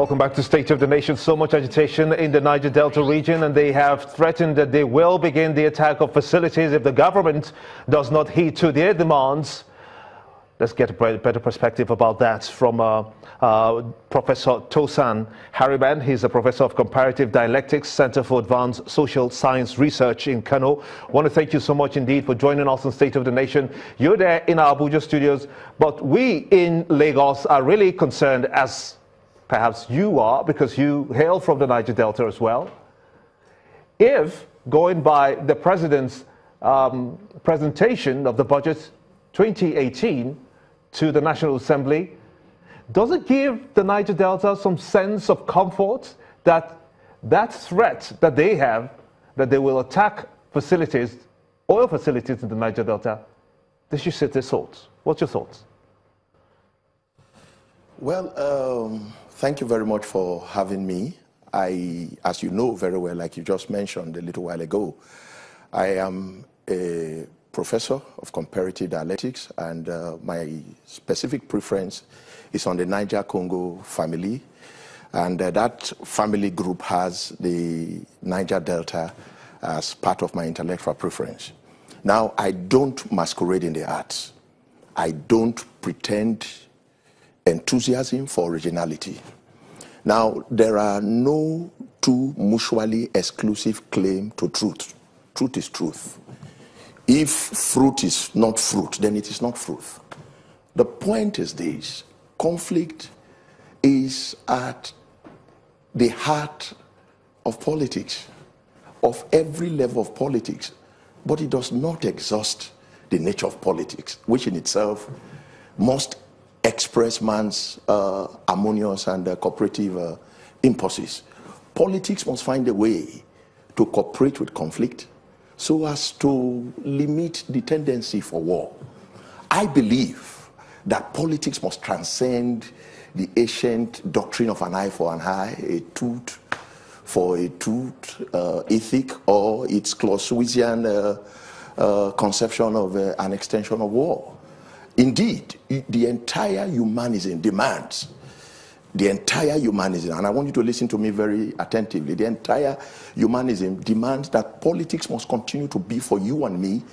Welcome back to State of the Nation. So much agitation in the Niger Delta region, and they have threatened that they will begin the attack of facilities if the government does not heed to their demands. Let's get a better perspective about that from Professor Tosan Hariban. He's a professor of comparative dialectics, Center for Advanced Social Science Research in Kano. I want to thank you so much indeed for joining us on State of the Nation. You're there in our Abuja studios, but we in Lagos are really concerned, as perhaps you are, because you hail from the Niger Delta as well. If, going by the president's presentation of the budget 2018 to the National Assembly, does it give the Niger Delta some sense of comfort that that threat that they have, that they will attack facilities, oil facilities in the Niger Delta, they should set their thoughts? What's your thoughts? Well, thank you very much for having me. As you know very well, like you just mentioned a little while ago, I am a professor of comparative dialectics, and my specific preference is on the Niger-Congo family, and that family group has the Niger Delta as part of my intellectual preference. Now, I don't masquerade in the arts. I don't pretend enthusiasm for originality. Now, there are no two mutually exclusive claims to truth. Truth is truth. If fruit is not fruit, then it is not fruit. The point is this: conflict is at the heart of politics, of every level of politics, but it does not exhaust the nature of politics, which in itself must express man's harmonious and cooperative impulses. Politics must find a way to cooperate with conflict so as to limit the tendency for war. I believe that politics must transcend the ancient doctrine of an eye for an eye, a tooth for a tooth ethic, or its Clausewitzian conception of an extension of war. Indeed, the entire humanism demands, and I want you to listen to me very attentively, the entire humanism demands that politics must continue to be, for you and me,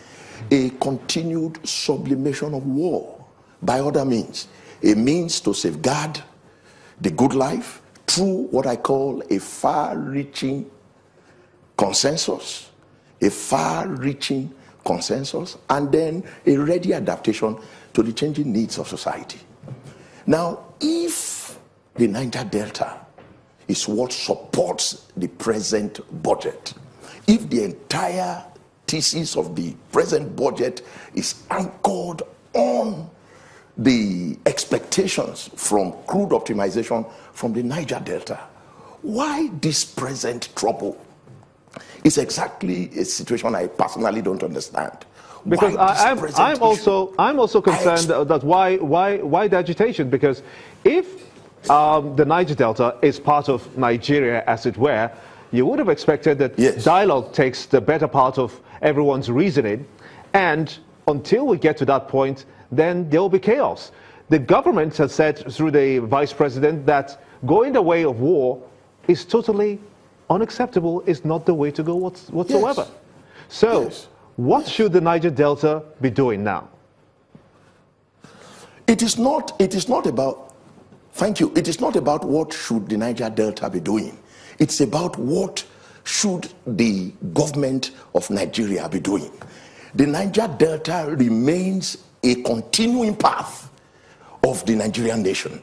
a continued sublimation of war by other means, a means to safeguard the good life through what I call a far-reaching consensus, and then a ready adaptation to the changing needs of society. Now, if the Niger Delta is what supports the present budget, if the entire thesis of the present budget is anchored on the expectations from crude optimization from the Niger Delta, why this present trouble? It's exactly a situation I personally don't understand. Because I'm also concerned that why the agitation? Because if the Niger Delta is part of Nigeria, as it were, you would have expected that dialogue takes the better part of everyone's reasoning, and until we get to that point, then there will be chaos. The government has said through the vice president that going the way of war is totally unacceptable, is not the way to go whatsoever. Yes. So, what should the Niger Delta be doing now? It is not about, thank you, it is not about what should the Niger Delta be doing. It's about what should the government of Nigeria be doing. The Niger Delta remains a continuing path of the Nigerian nation.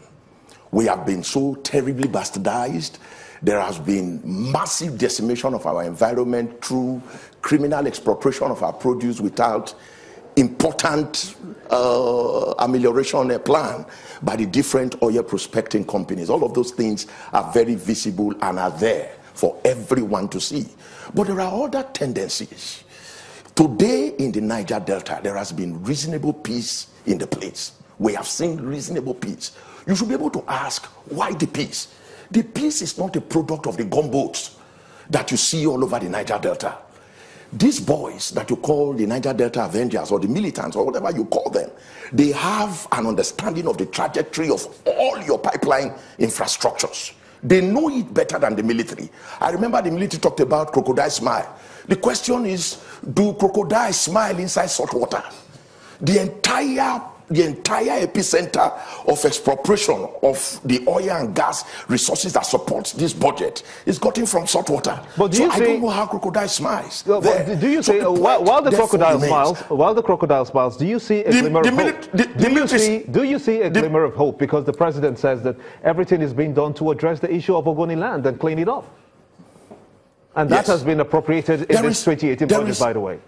We have been so terribly bastardized. There has been massive decimation of our environment through criminal expropriation of our produce without important amelioration plan by the different oil prospecting companies. All of those things are very visible and are there for everyone to see. But there are other tendencies. Today in the Niger Delta, there has been reasonable peace in the place. We have seen reasonable peace. You should be able to ask, why the peace? The peace is not a product of the gunboats that you see all over the Niger Delta. These boys that you call the Niger Delta Avengers or the militants or whatever you call them, they have an understanding of the trajectory of all your pipeline infrastructures. They know it better than the military. I remember the military talked about crocodile smile. The question is, do crocodiles smile inside salt water? The entire epicenter of expropriation of the oil and gas resources that support this budget is gotten from salt water. But do so you I don't know how crocodile smiles. Do you say while the crocodile smiles, do you see a glimmer of hope? Do you see a glimmer of hope, because the president says that everything is being done to address the issue of Ogoni land and clean it up, and that has been appropriated in this 2018 budget, by the way.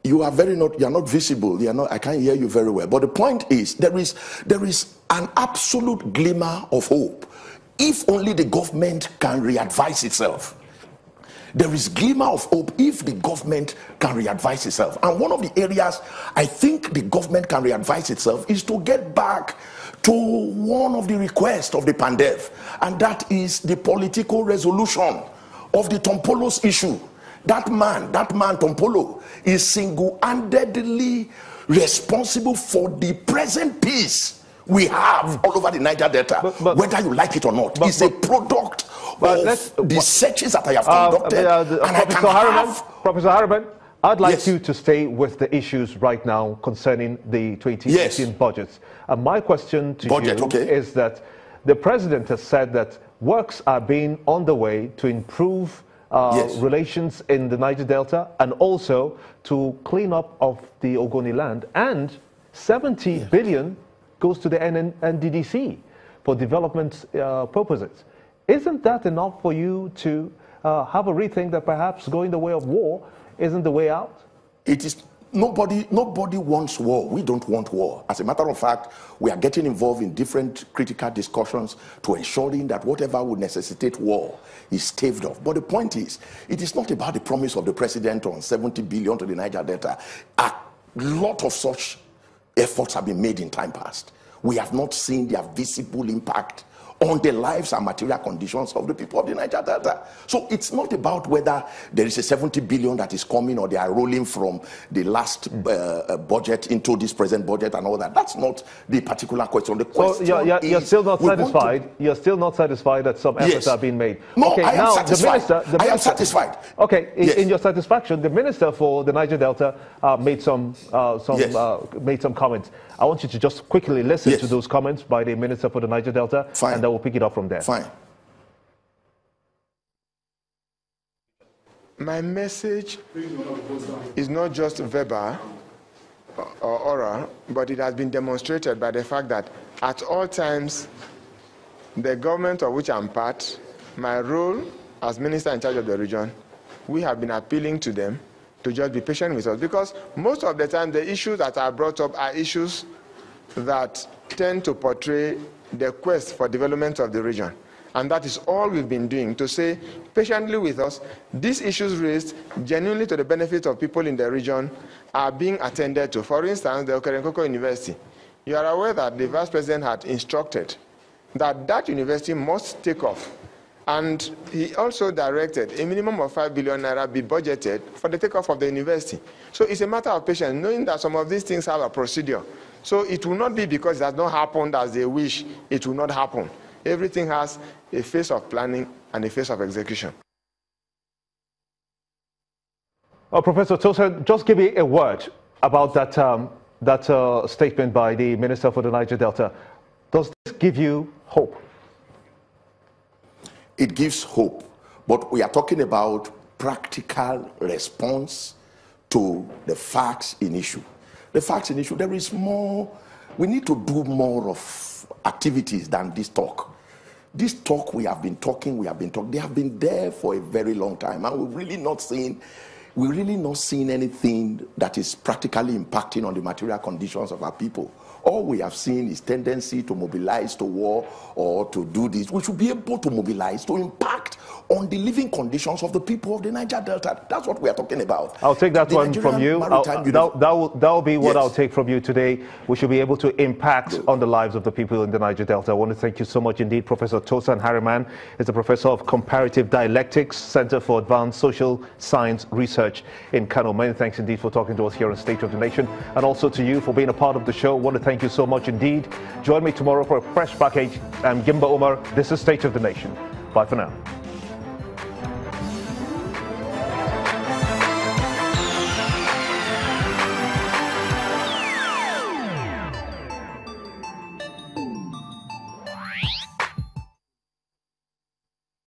You are not visible. I can't hear you very well. But the point is, there is an absolute glimmer of hope if only the government can re-advise itself. There is glimmer of hope if the government can re-advise itself. And one of the areas I think the government can re-advise itself is to get back to one of the requests of the Pandev, and that is the political resolution of the Tompolos issue. That man, Tompolo, is single-handedly responsible for the present peace we have all over the Niger Delta, whether you like it or not. It's a product of the searches that I have conducted. Professor Harriman, I'd like you to stay with the issues right now concerning the 2018 budgets. And my question to you is that the president has said that works are being on the way to improve relations in the Niger Delta, and also to clean up of the Ogoni land, and 70 billion goes to the NDDC for development purposes. Isn't that enough for you to have a rethink that perhaps going the way of war isn't the way out? It is. Nobody wants war. We don't want war. As a matter of fact, we are getting involved in different critical discussions to ensuring that whatever would necessitate war is staved off. But the point is, it is not about the promise of the president on 70 billion to the Niger Delta. A lot of such efforts have been made in time past. We have not seen their visible impact on the lives and material conditions of the people of the Niger Delta. So it's not about whether there is a 70 billion that is coming or they are rolling from the last budget into this present budget and all that. That's not the particular question. The question you're still not satisfied. You're still not satisfied that some efforts are being made. No, I am satisfied. I am satisfied. Okay, in your satisfaction, the minister for the Niger Delta made some comments. I want you to just quickly listen to those comments by the minister for the Niger Delta, and then we'll pick it up from there. Fine. My message is not just verbal or oral, but it has been demonstrated by the fact that at all times, the government of which I'm part, my role as minister in charge of the region, we have been appealing to them to just be patient with us, because most of the time the issues that are brought up are issues that tend to portray the quest for development of the region. And that is all we've been doing, to say patiently with us, these issues raised genuinely to the benefit of people in the region are being attended to. For instance, the Okerenkoko University. You are aware that the Vice President had instructed that that university must take off. And he also directed a minimum of 5 billion naira be budgeted for the takeoff of the university. So it's a matter of patience, knowing that some of these things have a procedure. So it will not be because it has not happened as they wish, it will not happen. Everything has a phase of planning and a phase of execution. Professor Tosin, just give me a word about that statement by the Minister for the Niger Delta. Does this give you hope? It gives hope, but we are talking about practical response to the facts in issue. The facts in issue, there is more, we need to do more of activities than this talk. This talk we have been talking, they have been there for a very long time, and we're really not seeing anything that is practically impacting on the material conditions of our people. All we have seen is tendency to mobilize to war or to do this. We should be able to mobilize to impact on the living conditions of the people of the Niger Delta. That's what we are talking about. I'll take that one from you. That will be what I'll take from you today. We should be able to impact on the lives of the people in the Niger Delta. I want to thank you so much indeed. Professor Tosin Harriman is a professor of comparative dialectics, Center for Advanced Social Science Research in Kano. Many thanks indeed for talking to us here on State of the Nation, and also to you for being a part of the show. I want to thank Thank you so much indeed. Join me tomorrow for a fresh package. I'm Gimba Umar. This is State of the Nation. Bye for now.